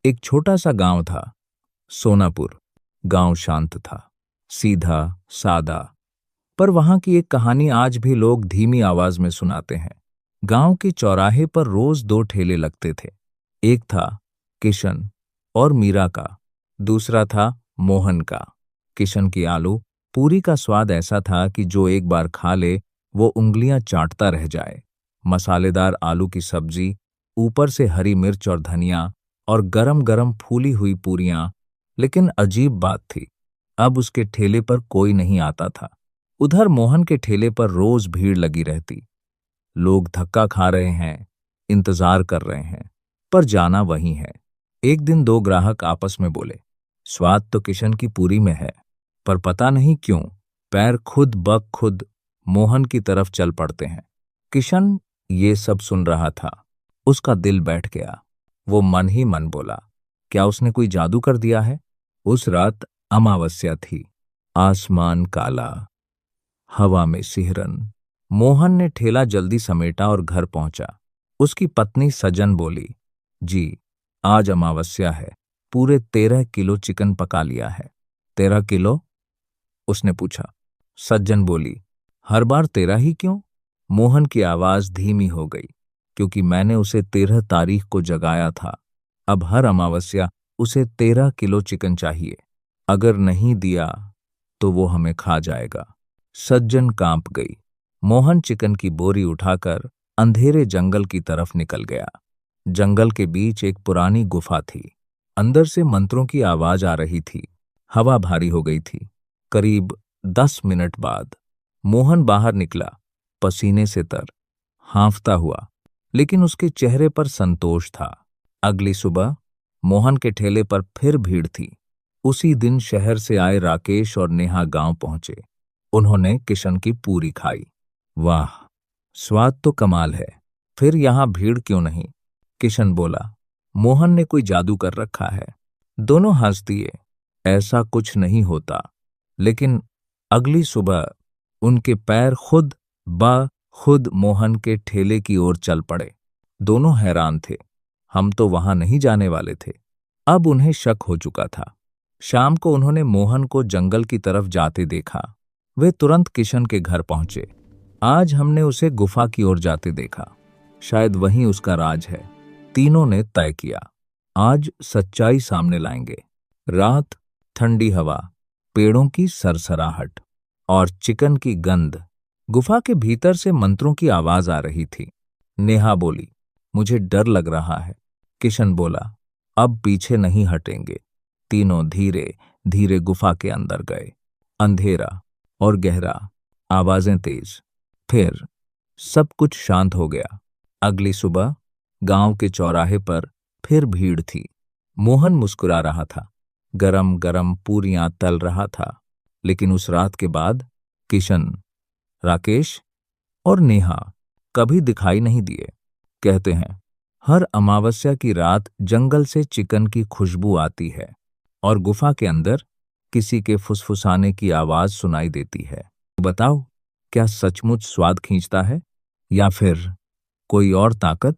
एक छोटा सा गांव था, सोनापुर। गांव शांत था, सीधा, सादा। पर वहां की एक कहानी आज भी लोग धीमी आवाज में सुनाते हैं। गांव के चौराहे पर रोज दो ठेले लगते थे। एक था किशन और मीरा का, दूसरा था मोहन का। किशन की आलू पूरी का स्वाद ऐसा था कि जो एक बार खा ले वो उंगलियां चाटता रह जाए। मसालेदार आलू की सब्जी, ऊपर से हरी मिर्च और धनिया, और गरम गरम फूली हुई पूरियां। लेकिन अजीब बात थी, अब उसके ठेले पर कोई नहीं आता था। उधर मोहन के ठेले पर रोज भीड़ लगी रहती। लोग धक्का खा रहे हैं, इंतजार कर रहे हैं, पर जाना वही है। एक दिन दो ग्राहक आपस में बोले, स्वाद तो किशन की पूरी में है, पर पता नहीं क्यों पैर खुद ब खुद मोहन की तरफ चल पड़ते हैं। किशन ये सब सुन रहा था। उसका दिल बैठ गया। वो मन ही मन बोला, क्या उसने कोई जादू कर दिया है? उस रात अमावस्या थी। आसमान काला, हवा में सिहरन। मोहन ने ठेला जल्दी समेटा और घर पहुंचा। उसकी पत्नी सजन बोली, जी, आज अमावस्या है, पूरे 13 किलो चिकन पका लिया है। 13 किलो? उसने पूछा। सज्जन बोली, हर बार 13 ही क्यों? मोहन की आवाज धीमी हो गई, क्योंकि मैंने उसे 13 तारीख को जगाया था। अब हर अमावस्या उसे 13 किलो चिकन चाहिए। अगर नहीं दिया तो वो हमें खा जाएगा। सज्जन कांप गई। मोहन चिकन की बोरी उठाकर अंधेरे जंगल की तरफ निकल गया। जंगल के बीच एक पुरानी गुफा थी। अंदर से मंत्रों की आवाज आ रही थी। हवा भारी हो गई थी। करीब 10 मिनट बाद मोहन बाहर निकला, पसीने से तर, हांफता हुआ, लेकिन उसके चेहरे पर संतोष था। अगली सुबह मोहन के ठेले पर फिर भीड़ थी। उसी दिन शहर से आए राकेश और नेहा गांव पहुंचे। उन्होंने किशन की पूरी खाई। वाह, स्वाद तो कमाल है, फिर यहां भीड़ क्यों नहीं? किशन बोला, मोहन ने कोई जादू कर रखा है। दोनों हंस दिए। ऐसा कुछ नहीं होता। लेकिन अगली सुबह उनके पैर खुद ब खुद मोहन के ठेले की ओर चल पड़े। दोनों हैरान थे। हम तो वहां नहीं जाने वाले थे। अब उन्हें शक हो चुका था। शाम को उन्होंने मोहन को जंगल की तरफ जाते देखा। वे तुरंत किशन के घर पहुंचे। आज हमने उसे गुफा की ओर जाते देखा, शायद वहीं उसका राज है। तीनों ने तय किया, आज सच्चाई सामने लाएंगे। रात, ठंडी हवा, पेड़ों की सरसराहट और चिकन की गंध। गुफा के भीतर से मंत्रों की आवाज आ रही थी। नेहा बोली, मुझे डर लग रहा है। किशन बोला, अब पीछे नहीं हटेंगे। तीनों धीरे धीरे गुफा के अंदर गए। अंधेरा और गहरा, आवाजें तेज। फिर सब कुछ शांत हो गया। अगली सुबह गांव के चौराहे पर फिर भीड़ थी। मोहन मुस्कुरा रहा था, गरम गरम पूरियां तल रहा था। लेकिन उस रात के बाद किशन, राकेश और नेहा कभी दिखाई नहीं दिए। कहते हैं, हर अमावस्या की रात जंगल से चिकन की खुशबू आती है और गुफा के अंदर किसी के फुसफुसाने की आवाज सुनाई देती है। बताओ, क्या सचमुच स्वाद खींचता है या फिर कोई और ताकत?